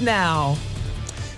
Now.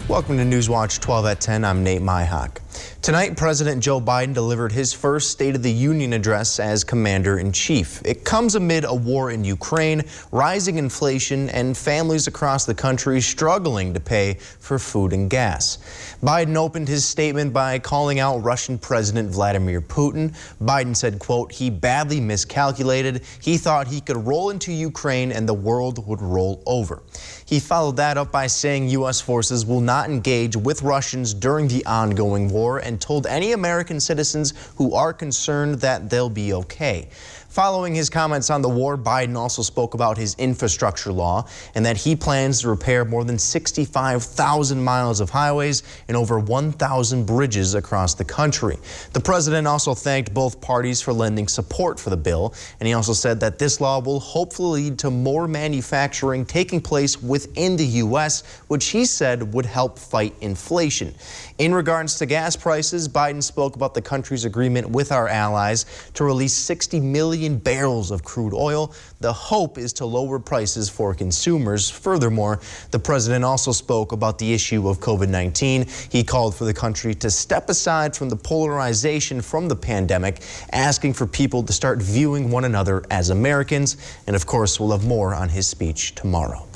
Welcome to Newswatch 12 at 10. I'm Nate Myhock. Tonight, President Joe Biden delivered his first State of the Union address as Commander-in-Chief. It comes amid a war in Ukraine, rising inflation, and families across the country struggling to pay for food and gas. Biden opened his statement by calling out Russian President Vladimir Putin. Biden said, quote, "He badly miscalculated. He thought he could roll into Ukraine and the world would roll over." He followed that up by saying U.S. forces will not engage with Russians during the ongoing war and told any American citizens who are concerned that they'll be okay. Following his comments on the war, Biden also spoke about his infrastructure law and that he plans to repair more than 65,000 miles of highways and over 1,000 bridges across the country. The president also thanked both parties for lending support for the bill, and he also said that this law will hopefully lead to more manufacturing taking place within the U.S., which he said would help fight inflation. In regards to gas prices, Biden spoke about the country's agreement with our allies to release 60 million barrels of crude oil. The hope is to lower prices for consumers. Furthermore, the president also spoke about the issue of COVID-19. He called for the country to step aside from the polarization from the pandemic, asking for people to start viewing one another as Americans. And of course, we'll have more on his speech tomorrow.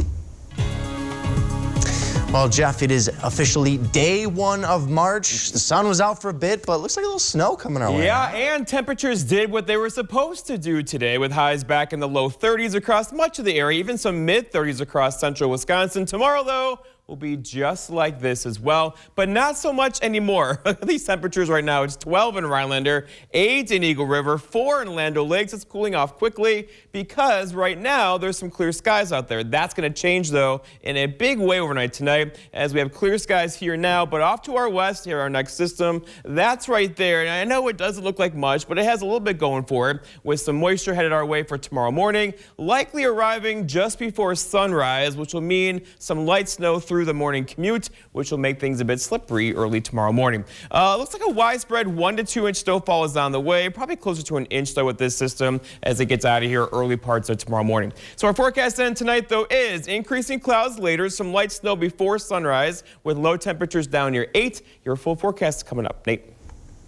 Well, Jeff, it is officially day 1 of March. The sun was out for a bit, but it looks like a little snow coming our way. Yeah, and temperatures did what they were supposed to do today, with highs back in the low 30s across much of the area, even some mid-30s across central Wisconsin. Tomorrow, though, will be just like this as well, but not so much anymore. These temperatures right now, it's 12 in Rhinelander, 8 in Eagle River, 4 in Land O'Lakes. It's cooling off quickly because right now there's some clear skies out there. That's going to change, though, in a big way overnight tonight, as we have clear skies here now, but off to our west, here our next system, that's right there. And I know it doesn't look like much, but it has a little bit going for it, with some moisture headed our way for tomorrow morning, likely arriving just before sunrise, which will mean some light snow through the morning commute, which will make things a bit slippery early tomorrow morning. Looks like a widespread 1 to 2 inch snowfall is on the way, probably closer to an inch though with this system as it gets out of here early parts of tomorrow morning. So our forecast then tonight though is increasing clouds later, some light snow before sunrise with low temperatures down near 8. Your full forecast is coming up. Nate.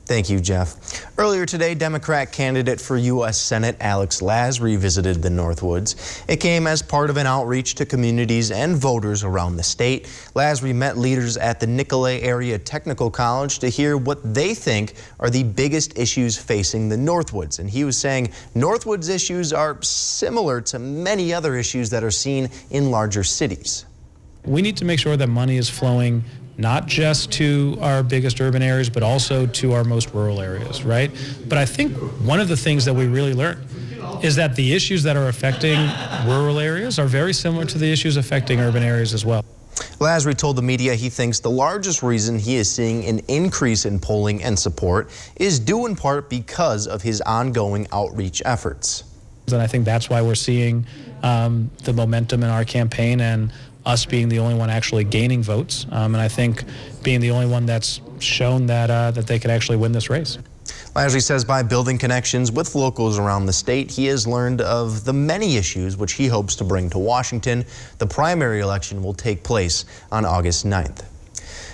Thank you, Jeff. Earlier today, Democrat candidate for U.S. Senate Alex Lasry visited the Northwoods. It came as part of an outreach to communities and voters around the state. Lasry met leaders at the Nicolay Area Technical College to hear what they think are the biggest issues facing the Northwoods. And he was saying Northwoods issues are similar to many other issues that are seen in larger cities. We need to make sure that money is flowing not just to our biggest urban areas, but also to our most rural areas, right? But I think one of the things that we really learned is that the issues that are affecting rural areas are very similar to the issues affecting urban areas as well. Lasry told the media he thinks the largest reason he is seeing an increase in polling and support is due in part because of his ongoing outreach efforts. And I think that's why we're seeing the momentum in our campaign and us being the only one actually gaining votes, and I think being the only one that's shown that they could actually win this race. Lasry says by building connections with locals around the state, he has learned of the many issues which he hopes to bring to Washington. The primary election will take place on August 9th.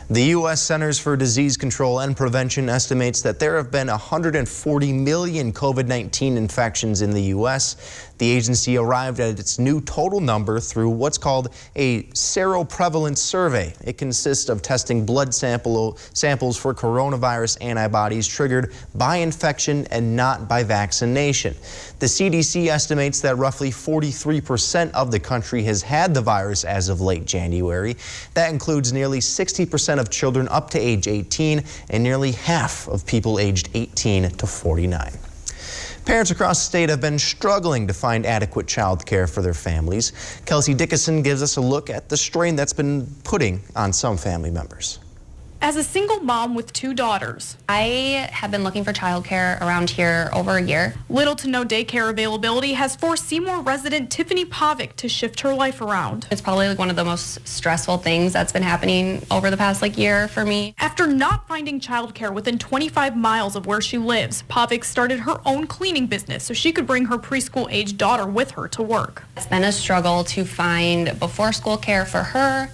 The U.S. Centers for Disease Control and Prevention estimates that there have been 140 million COVID-19 infections in the U.S. The agency arrived at its new total number through what's called a seroprevalence survey. It consists of testing blood samples for coronavirus antibodies triggered by infection and not by vaccination. The CDC estimates that roughly 43% of the country has had the virus as of late January. That includes nearly 60% of children up to age 18 and nearly half of people aged 18 to 49. Parents across the state have been struggling to find adequate child care for their families. Kelsey Dickinson gives us a look at the strain that's been putting on some family members. As a single mom with 2 daughters, I have been looking for childcare around here over a year. Little to no daycare availability has forced Seymour resident Tiffany Pavic to shift her life around. It's probably one of the most stressful things that's been happening over the past year for me. After not finding childcare within 25 miles of where she lives, Pavic started her own cleaning business so she could bring her preschool-aged daughter with her to work. It's been a struggle to find before school care for her,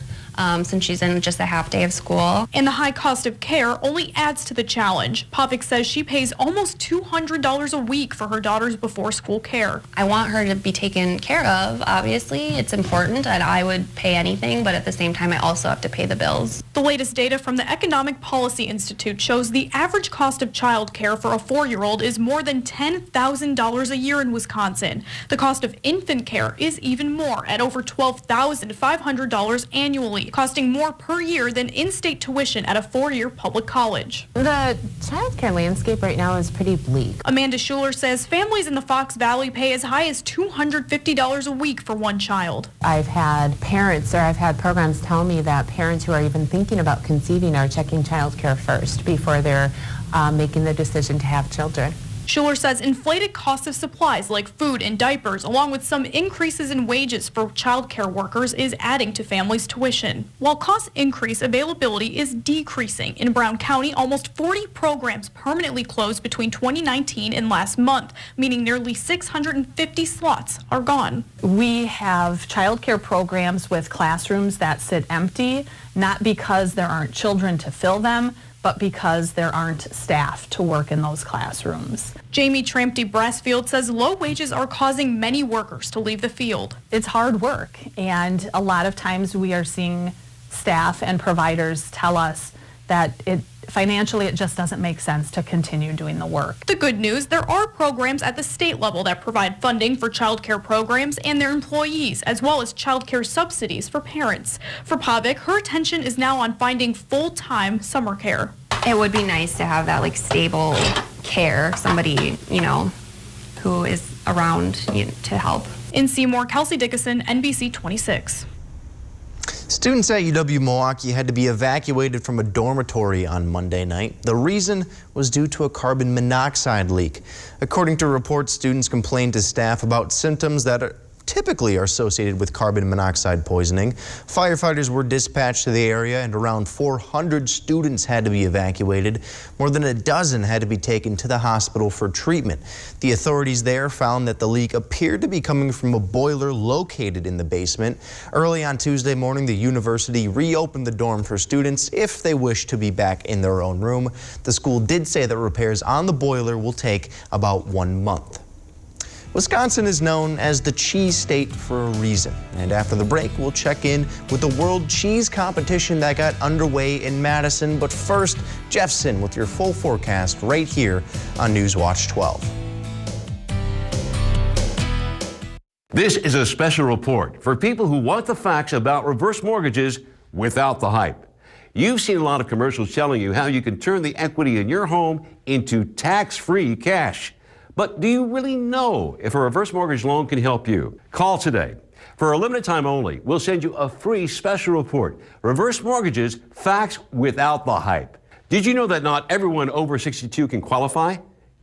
since she's in just a half day of school. And the high cost of care only adds to the challenge. Pavik says she pays almost $200 a week for her daughter's before-school care. I want her to be taken care of, obviously. It's important, and I would pay anything, but at the same time, I also have to pay the bills. The latest data from the Economic Policy Institute shows the average cost of child care for a 4-year-old is more than $10,000 a year in Wisconsin. The cost of infant care is even more, at over $12,500 annually, costing more per year than in-state tuition at a 4-year public college. The child care landscape right now is pretty bleak. Amanda Schuler says families in the Fox Valley pay as high as $250 a week for one child. I've had programs tell me that parents who are even thinking about conceiving are checking child care first before they're making the decision to have children. Schuler says inflated costs of supplies like food and diapers, along with some increases in wages for child care workers, is adding to families' tuition. While costs increase, availability is decreasing. In Brown County, almost 40 programs permanently closed between 2019 and last month, meaning nearly 650 slots are gone. We have child care programs with classrooms that sit empty, not because there aren't children to fill them, but because there aren't staff to work in those classrooms. Jamie Trampty-Brassfield says low wages are causing many workers to leave the field. It's hard work, and a lot of times we are seeing staff and providers tell us that financially it just doesn't make sense to continue doing the work. The good news, there are programs at the state level that provide funding for child care programs and their employees, as well as child care subsidies for parents. For Pavik, her attention is now on finding full-time summer care. It would be nice to have that stable care, somebody, who is around to help. In Seymour, Kelsey Dickinson, NBC 26. Students at UW-Milwaukee had to be evacuated from a dormitory on Monday night. The reason was due to a carbon monoxide leak. According to reports, students complained to staff about symptoms that typically are associated with carbon monoxide poisoning. Firefighters were dispatched to the area and around 400 students had to be evacuated. More than a dozen had to be taken to the hospital for treatment. The authorities there found that the leak appeared to be coming from a boiler located in the basement. Early on Tuesday morning, the university reopened the dorm for students if they wish to be back in their own room. The school did say that repairs on the boiler will take about 1 month. Wisconsin is known as the cheese state for a reason. And after the break, we'll check in with the World Cheese Competition that got underway in Madison. But first, Jeffson with your full forecast right here on Newswatch 12. This is a special report for people who want the facts about reverse mortgages without the hype. You've seen a lot of commercials telling you how you can turn the equity in your home into tax-free cash. But do you really know if a reverse mortgage loan can help you? Call today. For a limited time only, we'll send you a free special report, Reverse Mortgages, Facts Without the Hype. Did you know that not everyone over 62 can qualify?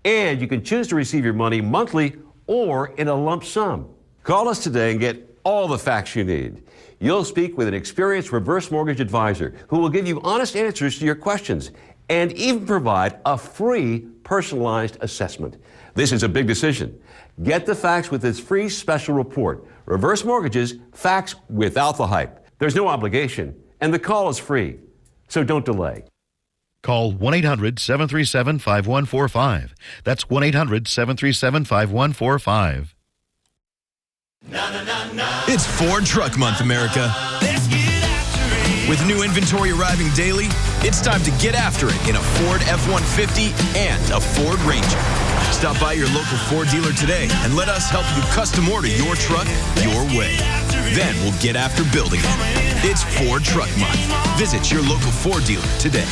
And you can choose to receive your money monthly or in a lump sum. Call us today and get all the facts you need. You'll speak with an experienced reverse mortgage advisor who will give you honest answers to your questions and even provide a free personalized assessment. This is a big decision. Get the facts with this free special report, Reverse Mortgages, Facts Without the Hype. There's no obligation, and the call is free, so don't delay. Call 1-800-737-5145. That's 1-800-737-5145. It's Ford Truck Month, America. With new inventory arriving daily, it's time to get after it in a Ford F-150 and a Ford Ranger. Stop by your local Ford dealer today and let us help you custom order your truck your way. Then we'll get after building it. It's Ford Truck Month. Visit your local Ford dealer today.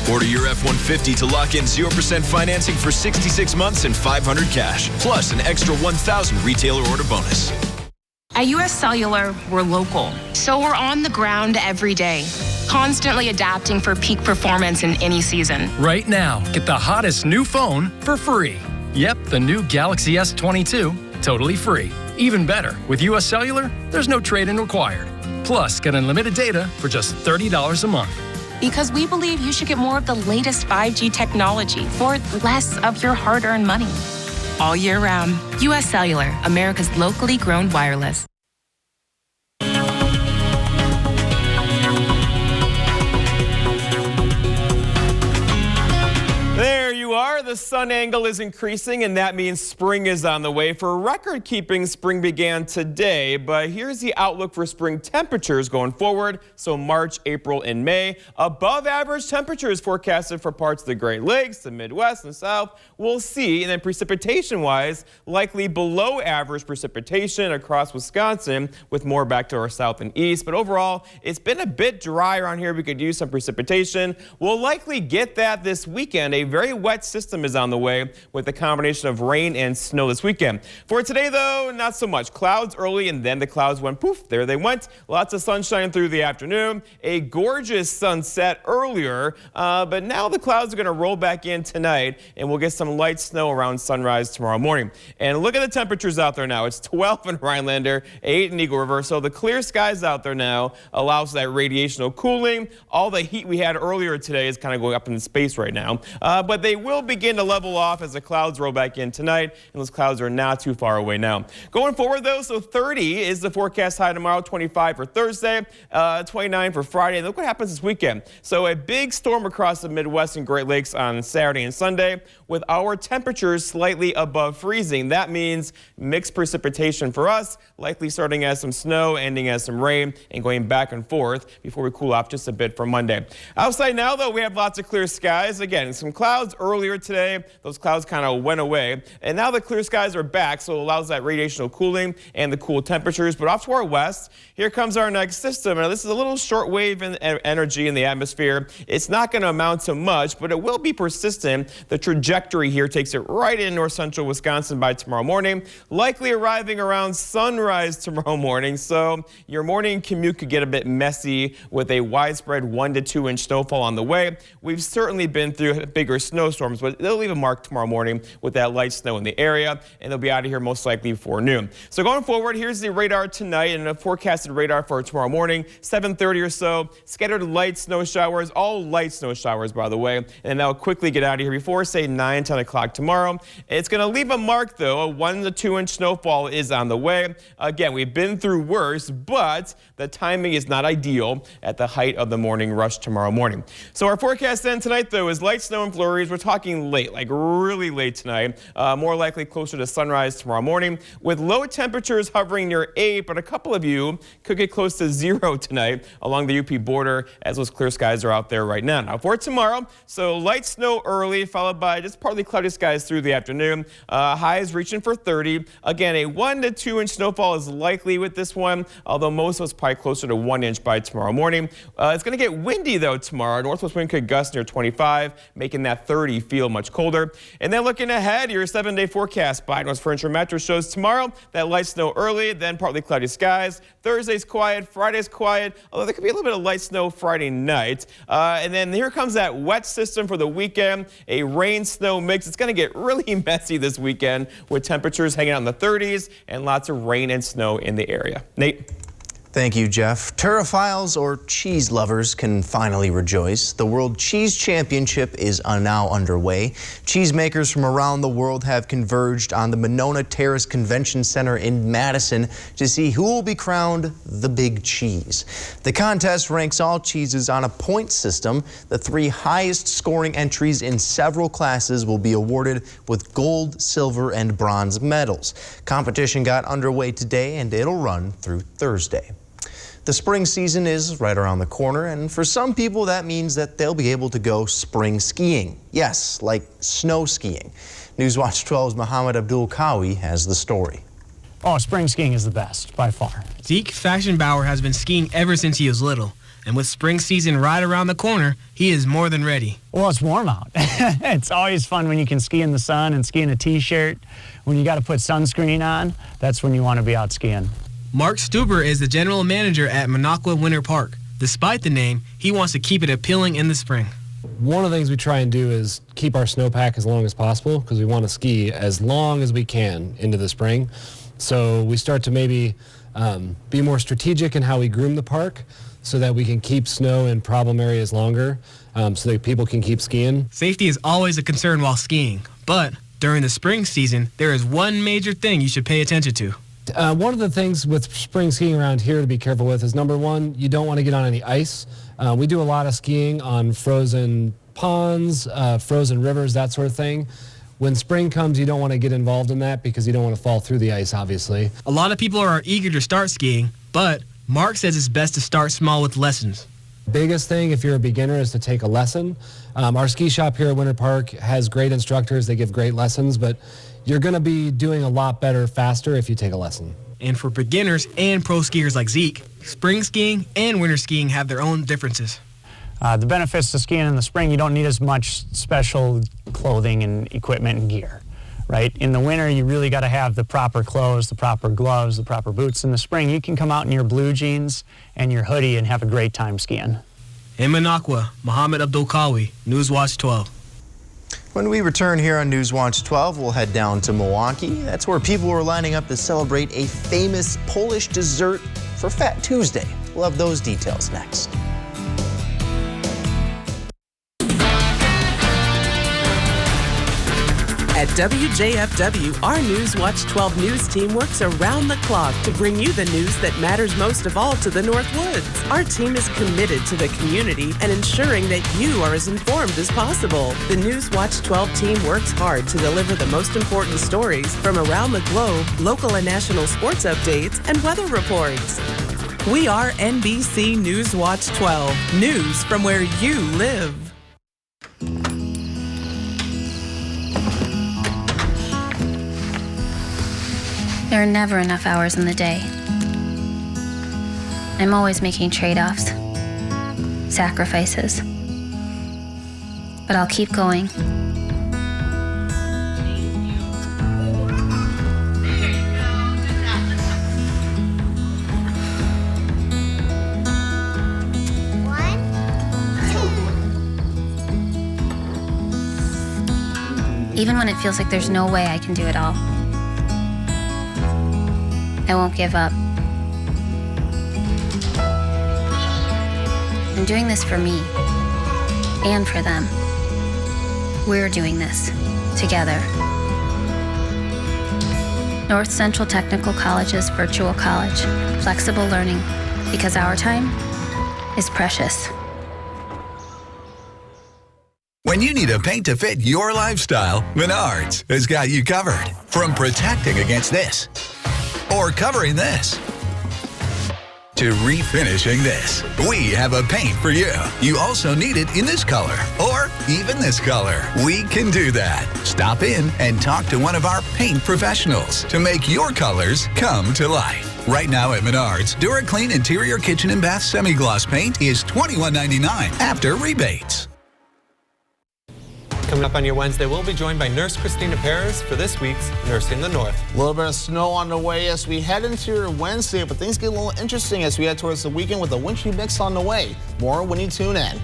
Order your F-150 to lock in 0% financing for 66 months and $500 cash, plus an extra $1,000 retailer order bonus. At US Cellular, we're local, so we're on the ground every day, constantly adapting for peak performance in any season. Right now, get the hottest new phone for free. Yep, the new Galaxy S22, totally free. Even better, with US Cellular, there's no trade-in required. Plus, get unlimited data for just $30 a month. Because we believe you should get more of the latest 5G technology for less of your hard-earned money. All year round, US Cellular, America's locally grown wireless. the sun angle is increasing, and that means spring is on the way. For record-keeping, spring began today, but here's the outlook for spring temperatures going forward. So March, April, and May. Above average temperatures forecasted for parts of the Great Lakes, the Midwest, and South. We'll see. And then precipitation-wise, likely below average precipitation across Wisconsin, with more back to our south and east. But overall, it's been a bit dry around here. We could use some precipitation. We'll likely get that this weekend. A very wet system is on the way with a combination of rain and snow this weekend. For today, though, not so much. Clouds early, and then the clouds went poof. There they went. Lots of sunshine through the afternoon. A gorgeous sunset earlier, but now the clouds are going to roll back in tonight, and we'll get some light snow around sunrise tomorrow morning. And look at the temperatures out there now. It's 12 in Rhinelander, 8 in Eagle River. So the clear skies out there now allows that radiational cooling. All the heat we had earlier today is kind of going up in space right now. But they will begin to level off as the clouds roll back in tonight, and those clouds are not too far away now. Going forward, though, so 30 is the forecast high tomorrow, 25 for Thursday, 29 for Friday. And look what happens this weekend. So a big storm across the Midwest and Great Lakes on Saturday and Sunday, with our temperatures slightly above freezing. That means mixed precipitation for us, likely starting as some snow, ending as some rain, and going back and forth before we cool off just a bit for Monday. Outside now, though, we have lots of clear skies. Again, some clouds earlier today. Those clouds kind of went away. And now the clear skies are back, so it allows that radiational cooling and the cool temperatures. But off to our west, here comes our next system. Now, this is a little shortwave energy in the atmosphere. It's not going to amount to much, but it will be persistent. The trajectory here takes it right in north central Wisconsin by tomorrow morning, likely arriving around sunrise tomorrow morning. So your morning commute could get a bit messy with a widespread 1 to 2 inch snowfall on the way. We've certainly been through bigger snowstorms, but they'll leave a mark tomorrow morning with that light snow in the area, and they'll be out of here most likely before noon. So going forward, here's the radar tonight and a forecasted radar for tomorrow morning, 7:30 or so. Scattered light snow showers, all light snow showers, by the way, and they'll quickly get out of here before, say, 9, 10 o'clock tomorrow. It's going to leave a mark, though. A 1 to 2 inch snowfall is on the way. Again, we've been through worse, but the timing is not ideal at the height of the morning rush tomorrow morning. So our forecast then tonight, though, is light snow and flurries. We're talking late, like really late tonight, more likely closer to sunrise tomorrow morning, with low temperatures hovering near 8, but a couple of you could get close to 0 tonight along the UP border as those clear skies are out there right now. Now for tomorrow, so light snow early, followed by just partly cloudy skies through the afternoon. Highs reaching for 30. Again, a 1 to 2 inch snowfall is likely with this one, although most of us probably closer to 1 inch by tomorrow morning. It's going to get windy, though, tomorrow. Northwest wind could gust near 25, making that 30 feel much colder. And then looking ahead, your 7-day forecast by North Furniture Mattress shows tomorrow that light snow early, then partly cloudy skies. Thursday's quiet, Friday's quiet, although there could be a little bit of light snow Friday night. And then here comes that wet system for the weekend, a rain-snow mix. It's going to get really messy this weekend with temperatures hanging out in the 30s and lots of rain and snow in the area. Nate? Thank you, Jeff. Turophiles or cheese lovers can finally rejoice. The World Cheese Championship is now underway. Cheesemakers from around the world have converged on the Monona Terrace Convention Center in Madison to see who will be crowned the Big Cheese. The contest ranks all cheeses on a point system. The 3 highest scoring entries in several classes will be awarded with gold, silver, and bronze medals. Competition got underway today, and it'll run through Thursday. The spring season is right around the corner, and for some people that means that they'll be able to go spring skiing. Yes, like snow skiing. Newswatch 12's Mohammed Abdul Kawi has the story. Oh, spring skiing is the best, by far. Zeke Fashionbauer has been skiing ever since he was little, and with spring season right around the corner, he is more than ready. Well, it's warm out. It's always fun when you can ski in the sun and ski in a t-shirt. When you got to put sunscreen on, that's when you want to be out skiing. Mark Stuber is the general manager at Minocqua Winter Park. Despite the name, he wants to keep it appealing in the spring. One of the things we try and do is keep our snowpack as long as possible because we want to ski as long as we can into the spring. So we start to maybe be more strategic in how we groom the park so that we can keep snow in problem areas longer so that people can keep skiing. Safety is always a concern while skiing, but during the spring season, there is one major thing you should pay attention to. One of the things with spring skiing around here to be careful with is, number one, you don't want to get on any ice. We do a lot of skiing on frozen ponds, frozen rivers, that sort of thing. When spring comes, you don't want to get involved in that because you don't want to fall through the ice, obviously. A lot of people are eager to start skiing, but Mark says it's best to start small with lessons. Biggest thing if you're a beginner is to take a lesson. Our ski shop here at Winter Park has great instructors. They give great lessons, but you're going to be doing a lot better faster if you take a lesson. And for beginners and pro skiers like Zeke, spring skiing and winter skiing have their own differences. The benefits to skiing in the spring, you don't need as much special clothing and equipment and gear, right? In the winter, you really got to have the proper clothes, the proper gloves, the proper boots. In the spring, you can come out in your blue jeans and your hoodie and have a great time skiing. In Minocqua, Muhammad Abdul-Kawi, Newswatch 12. When we return here on Newswatch 12, we'll head down to Milwaukee. That's where people are lining up to celebrate a famous Polish dessert for Fat Tuesday. We'll have those details next. At WJFW, our Newswatch 12 news team works around the clock to bring you the news that matters most of all to the Northwoods. Our team is committed to the community and ensuring that you are as informed as possible. The Newswatch 12 team works hard to deliver the most important stories from around the globe, local and national sports updates, and weather reports. We are NBC Newswatch 12, news from where you live. There are never enough hours in the day. I'm always making trade-offs, sacrifices. But I'll keep going. Even when it feels like there's no way I can do it all, I won't give up. I'm doing this for me and for them. We're doing this together. North Central Technical College's virtual college, flexible learning, because our time is precious. When you need a paint to fit your lifestyle, Menards has got you covered. From protecting against this, or covering this, to refinishing this, we have a paint for you. You also need it in this color, or even this color. We can do that. Stop in and talk to one of our paint professionals to make your colors come to life. Right now at Menards, DuraClean Interior Kitchen and Bath Semi-Gloss Paint is $21.99 after rebates. Coming up on your Wednesday, we'll be joined by Nurse Christina Perez for this week's Nursing the North. A little bit of snow on the way as we head into your Wednesday, but things get a little interesting as we head towards the weekend with a wintry mix on the way. More when you tune in.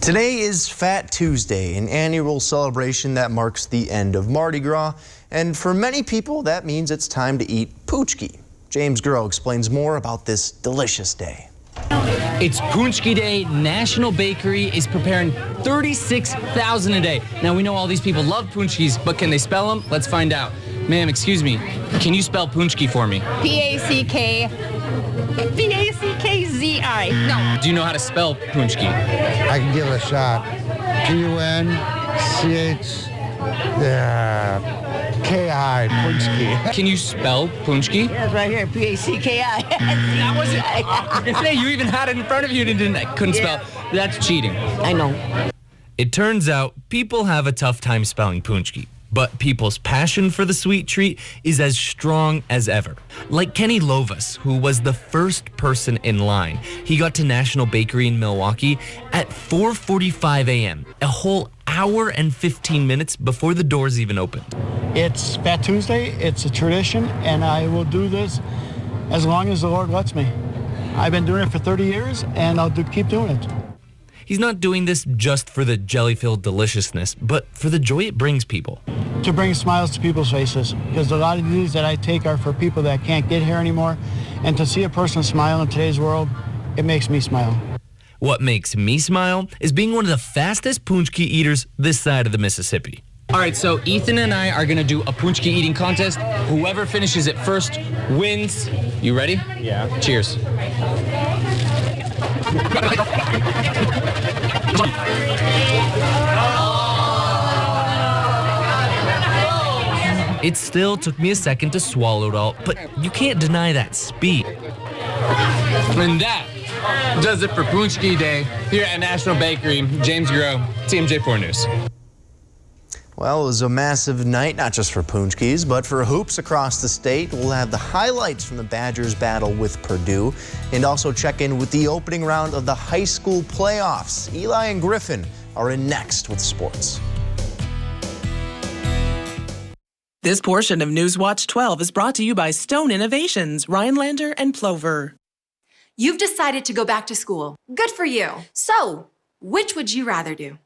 Today is Fat Tuesday, an annual celebration that marks the end of Mardi Gras. And for many people, that means it's time to eat Poochie. James Gurrow explains more about this delicious day. It's Poochie Day. National Bakery is preparing 36,000 a day. Now, we know all these people love Poochies, but can they spell them? Let's find out. Ma'am, excuse me. Can you spell Poochie for me? P-A-C-K-Z-I. No. Do you know how to spell Poochie? I can give it a shot. P-U-N-C-H-K-I, Poochie. Can you spell Poochie? Yes, right here, P-A-C-K-I. That wasn't. You even had it in front of you and couldn't spell. That's cheating. I know. It turns out people have a tough time spelling Poochie, but people's passion for the sweet treat is as strong as ever. Like Kenny Lovas, who was the first person in line. He got to National Bakery in Milwaukee at 4:45 a.m., a whole hour and 15 minutes before the doors even opened. It's Fat Tuesday, it's a tradition, and I will do this as long as the Lord lets me. I've been doing it for 30 years, and I'll keep doing it. He's not doing this just for the jelly-filled deliciousness, but for the joy it brings people. To bring smiles to people's faces, because a lot of these that I take are for people that can't get here anymore, and to see a person smile in today's world, it makes me smile. What makes me smile is being one of the fastest Poochie eaters this side of the Mississippi. All right, so Ethan and I are going to do a Poochie eating contest. Whoever finishes it first wins. You ready? Yeah. Cheers. It still took me a second to swallow it all, but you can't deny that speed. And that does it for Poochie Day here at National Bakery. James Groh, TMJ4 News. Well, it was a massive night, not just for Poochkies, but for hoops across the state. We'll have the highlights from the Badgers' battle with Purdue and also check in with the opening round of the high school playoffs. Eli and Griffin are in next with sports. This portion of Newswatch 12 is brought to you by Stone Innovations, Rhinelander and Plover. You've decided to go back to school. Good for you. So, which would you rather do?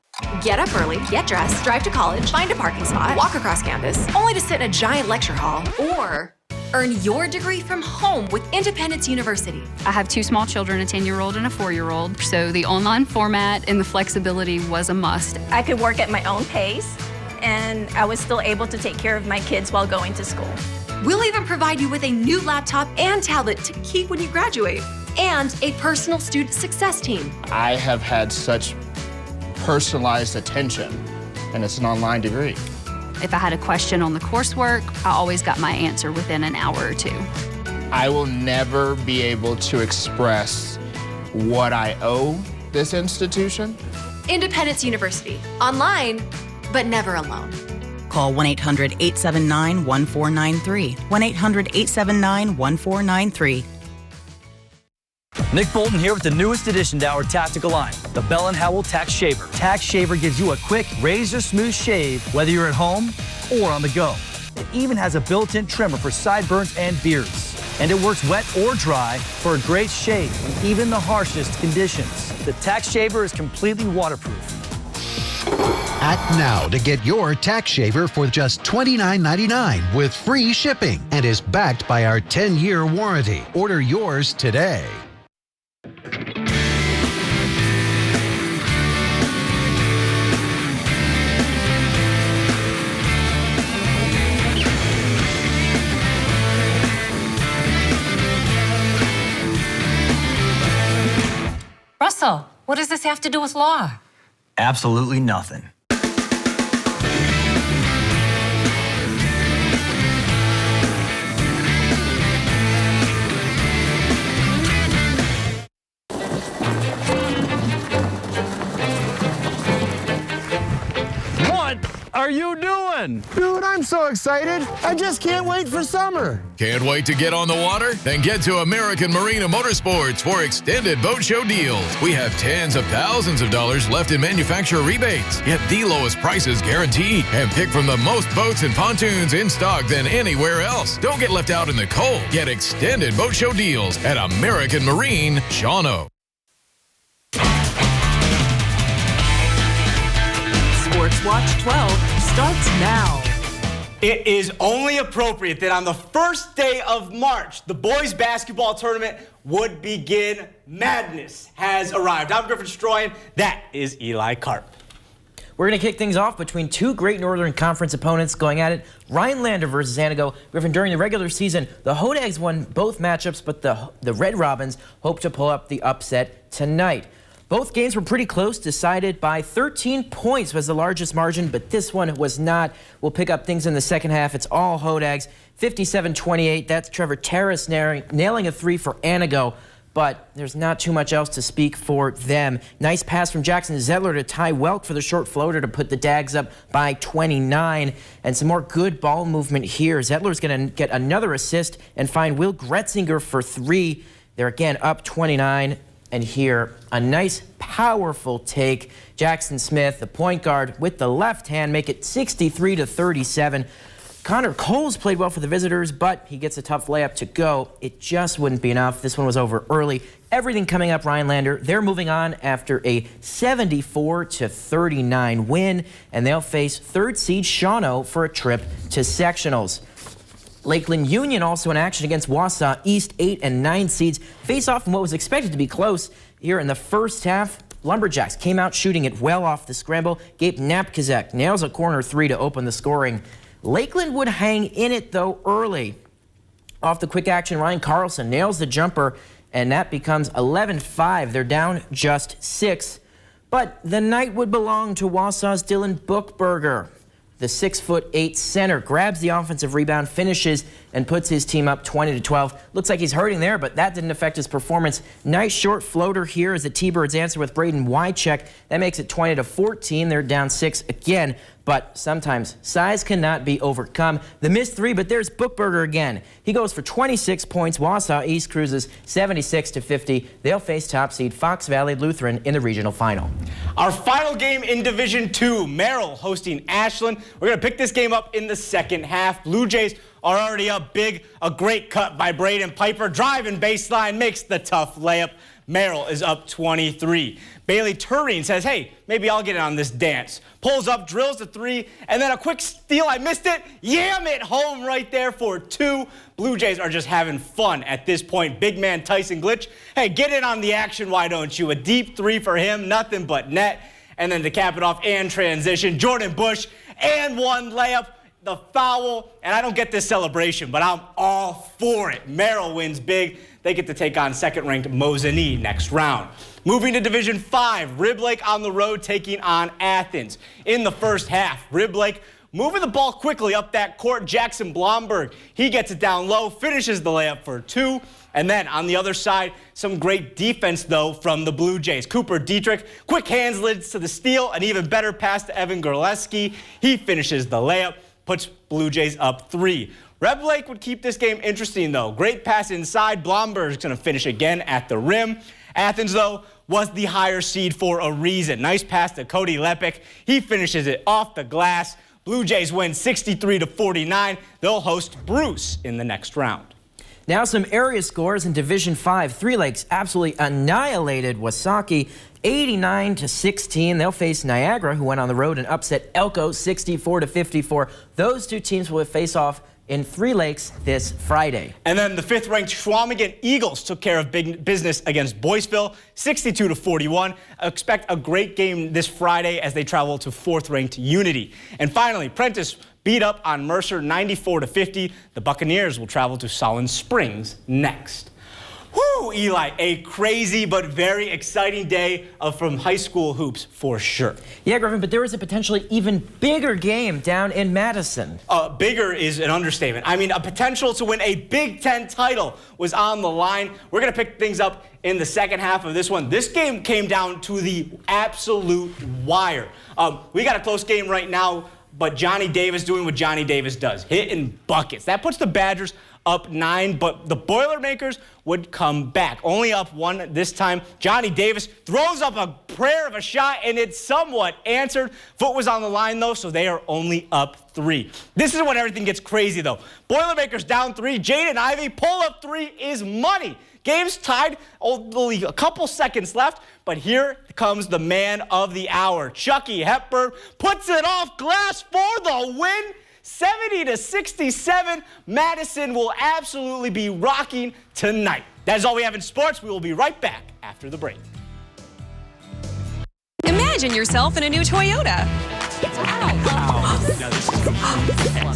Get up early, get dressed, drive to college, find a parking spot, walk across campus, only to sit in a giant lecture hall, or earn your degree from home with Independence University. I have 2 small children, a 10-year-old and a 4-year-old, so the online format and the flexibility was a must. I could work at my own pace, and I was still able to take care of my kids while going to school. We'll even provide you with a new laptop and tablet to keep when you graduate, and a personal student success team. I have had such personalized attention, and it's an online degree. If I had a question on the coursework, I always got my answer within an hour or 2. I will never be able to express what I owe this institution. Independence University, online, but never alone. Call 1-800-879-1493. 1-800-879-1493. Nick Bolton here with the newest addition to our tactical line, the Bell & Howell Tax Shaver. Tax Shaver gives you a quick, razor-smooth shave, whether you're at home or on the go. It even has a built-in trimmer for sideburns and beards. And it works wet or dry for a great shave in even the harshest conditions. The Tax Shaver is completely waterproof. Act now to get your tax shaver for just $29.99 with free shipping and is backed by our 10-year warranty. Order yours today. Russell, what does this have to do with law? Absolutely nothing. What are you doing? Dude, I'm so excited. I just can't wait for summer. Can't wait to get on the water? Then get to American Marine and Motorsports for extended boat show deals. We have tens of thousands of dollars left in manufacturer rebates. Get the lowest prices guaranteed and pick from the most boats and pontoons in stock than anywhere else. Don't get left out in the cold. Get extended boat show deals at American Marine, Shawano. Sports Watch 12 starts now. It is only appropriate that on the first day of March, the boys basketball tournament would begin. Madness has arrived. I'm Griffin Stroyan. That is Eli Karp. We're going to kick things off between 2 great Northern Conference opponents going at it. Rhinelander versus Antigo. Griffin, during the regular season, the Hodags won both matchups, but the Red Robins hope to pull up the upset tonight. Both games were pretty close, decided by 13 points was the largest margin, but this one was not. We'll pick up things in the second half. It's all Hodags, 57-28. That's Trevor Terrace nailing a 3 for Antigo, but there's not too much else to speak for them. Nice pass from Jackson Zedler to Ty Welk for the short floater to put the Dags up by 29. And some more good ball movement here. Zedler's going to get another assist and find Will Gretzinger for 3. They're again up 29. And here, a nice, powerful take. Jackson Smith, the point guard, with the left hand, make it 63-37. Connor Coles played well for the visitors, but he gets a tough layup to go. It just wouldn't be enough. This one was over early. Everything coming up Rhinelander. They're moving on after a 74-39 win, and they'll face 3rd seed Shawano for a trip to sectionals. Lakeland Union also in action against Wausau East. 8 and 9 seeds face off in what was expected to be close here in the first half. Lumberjacks came out shooting it well off the scramble. Gabe Napkazek nails a corner 3 to open the scoring. Lakeland would hang in it though early. Off the quick action, Ryan Carlson nails the jumper, and that becomes 11-5. They're down just 6. But the night would belong to Wausau's Dylan Bookberger. the 6'8" center, grabs the offensive rebound, finishes, and puts his team up 20-12. Looks like he's hurting there, but that didn't affect his performance. Nice short floater here as the T-Birds answer with Braden Wycheck. That makes it 20-14. They're down 6 again, but sometimes size cannot be overcome. The missed 3, but there's Bookberger again. He goes for 26 points. Wausau East cruises 76-50. They'll face top seed Fox Valley Lutheran in the regional final. Our final game in Division 2, Merrill hosting Ashland. We're going to pick this game up in the second half. Blue Jays are already up big. A great cut by Braden Piper. Driving baseline, makes the tough layup. Merrill is up 23. Bailey Turing says, hey, maybe I'll get in on this dance. Pulls up, drills the 3, and then a quick steal. I missed it. Yam it home right there for 2. Blue Jays are just having fun at this point. Big man Tyson Glitch, hey, get in on the action, why don't you? A deep 3 for him, nothing but net. And then to cap it off and transition, Jordan Bush and 1 layup. The foul, and I don't get this celebration, but I'm all for it. Merrill wins big. They get to take on second-ranked Mosinee next round. Moving to Division 5, Rib Lake on the road taking on Athens. In the first half, Rib Lake moving the ball quickly up that court. Jackson Blomberg, he gets it down low, finishes the layup for 2. And then on the other side, some great defense, though, from the Blue Jays. Cooper Dietrich, quick hands leads to the steal, an even better pass to Evan Gorleski. He finishes the layup, puts Blue Jays up 3. Reb Lake would keep this game interesting, though. Great pass inside. Blomberg's going to finish again at the rim. Athens, though, was the higher seed for a reason. Nice pass to Cody Lepic. He finishes it off the glass. Blue Jays win 63-49. They'll host Bruce in the next round. Now some area scores in Division 5. Three Lakes absolutely annihilated Wasaki 89-16. They'll face Niagara, who went on the road and upset Elko 64-54. Those two teams will face off in Three Lakes this Friday. And then the 5th-ranked Schwamigan Eagles took care of big business against Boyceville 62-41. Expect a great game this Friday as they travel to 4th-ranked Unity. And finally, Prentice beat up on Mercer 94-50. The Buccaneers will travel to Solon Springs next. Whoo, Eli, a crazy but very exciting day from high school hoops for sure. Yeah, Griffin, but there is a potentially even bigger game down in Madison. Bigger is an understatement. I mean, a potential to win a Big Ten title was on the line. We're going to pick things up in the second half of this one. This game came down to the absolute wire. We got a close game right now, but Johnny Davis doing what Johnny Davis does, hitting buckets. That puts the Badgers up 9, but the Boilermakers would come back. Only up 1 this time. Johnny Davis throws up a prayer of a shot, and it's somewhat answered. Foot was on the line, though, so they are only up 3. This is when everything gets crazy, though. Boilermakers down 3. Jaden Ivey, pull-up 3 is money. Game's tied, only a couple seconds left, but here comes the man of the hour. Chucky Hepburn puts it off glass for the win. 70-67, Madison will absolutely be rocking tonight. That is all we have in sports. We will be right back after the break. Imagine yourself in a new Toyota.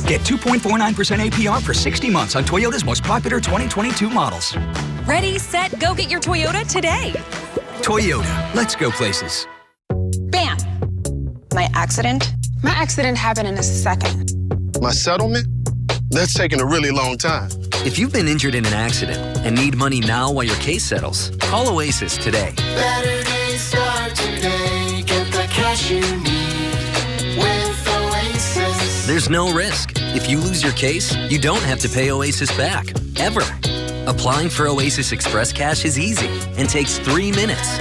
Get 2.49% APR for 60 months on Toyota's most popular 2022 models. Ready, set, go get your Toyota today. Toyota, let's go places. Bam! My accident? My accident happened in a second. My settlement? That's taking a really long time. If you've been injured in an accident and need money now while your case settles, call Oasis today. Better days start today. Get the cash you need with Oasis. There's no risk. If you lose your case, you don't have to pay Oasis back, ever. Applying for Oasis Express Cash is easy and takes 3 minutes.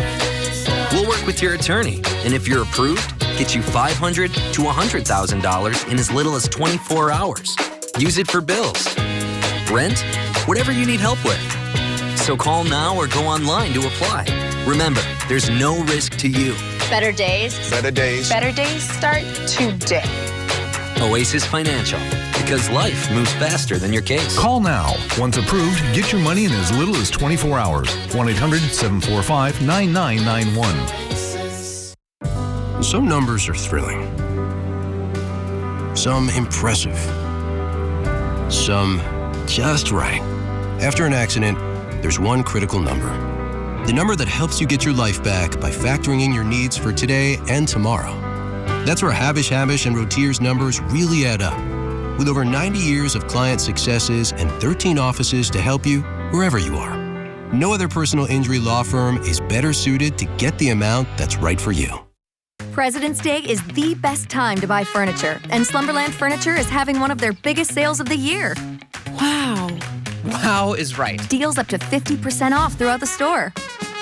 We'll work with your attorney, and if you're approved, get you $500,000 to $100,000 in as little as 24 hours. Use it for bills, rent, whatever you need help with. So call now or go online to apply. Remember, there's no risk to you. Better days. Better days. Better days start today. Oasis Financial, because life moves faster than your case. Call now. Once approved, get your money in as little as 24 hours. 1-800-745-9991. Some numbers are thrilling. Some impressive. Some just right. After an accident, there's one critical number. The number that helps you get your life back by factoring in your needs for today and tomorrow. That's where Habish and Rotier's numbers really add up. With over 90 years of client successes and 13 offices to help you wherever you are. No other personal injury law firm is better suited to get the amount that's right for you. President's Day is the best time to buy furniture, and Slumberland Furniture is having one of their biggest sales of the year. Wow. Wow is right. Deals up to 50% off throughout the store.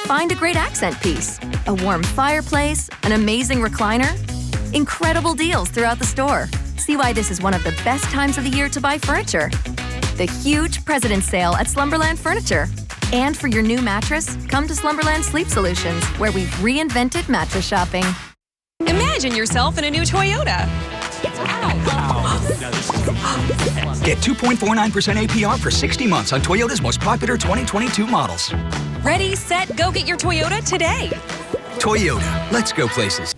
Find a great accent piece, a warm fireplace, an amazing recliner. Incredible deals throughout the store. See why this is one of the best times of the year to buy furniture. The huge President's Sale at Slumberland Furniture. And for your new mattress, come to Slumberland Sleep Solutions, where we've reinvented mattress shopping. Imagine yourself in a new Toyota. Get 2.49% APR for 60 months on Toyota's most popular 2022 models. Ready, set, go get your Toyota today. Toyota, let's go places.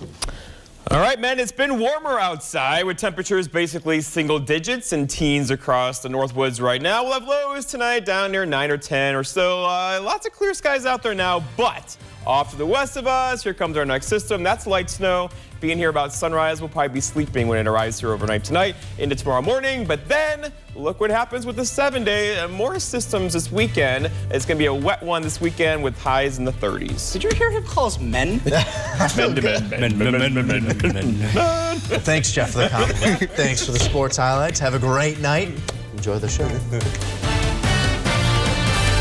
All right, men, it's been warmer outside with temperatures basically single digits and teens across the Northwoods right now. We'll have lows tonight down near 9 or 10 or so. Lots of clear skies out there now, but off to the west of us, here comes our next system. That's light snow. Being here about sunrise, we'll probably be sleeping when it arrives here overnight tonight into tomorrow morning. But then, look what happens with the 7-day. More systems this weekend. It's going to be a wet one this weekend with highs in the 30s. Did you hear him call us men? Men. Thanks, Jeff, for the compliment. Thanks for the sports highlights. Have a great night. Enjoy the show.